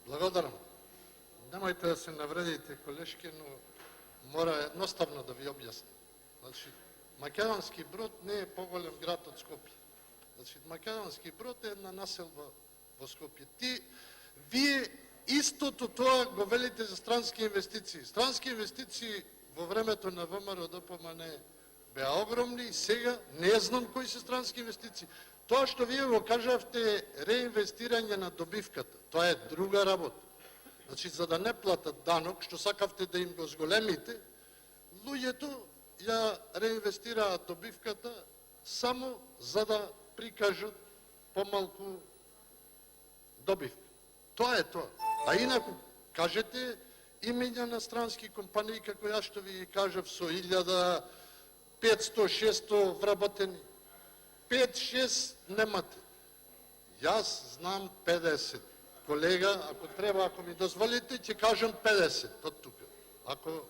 Благодарам. Немојте да се навредите, колешки, но мора едноставно да ви објаснам. Значи, Македонски Брод не е поголем град од Скопје. Значи, Македонски Брод е една населба во Скопје. Вие истото тоа го велите за странски инвестиции. Странски инвестиции во времето на ВМРО ДПМН беа огромни и сега не знам кои се странски инвестиции. Тоа што вие го кажавте е реинвестирање на добивката. Тоа е друга работа. Значи, за да не платат данок, што сакавте да им го зголемите, луѓето ја реинвестираат добивката само за да прикажат помалку добивка. Тоа е тоа. А инаку, кажете имења на странски компании, како ја што ви кажав, со 1500-600 вработени. 5-6 немате. Јас знам 50. Колега, ако треба, ако ми дозволите, ќе кажам 50 од тука. Ако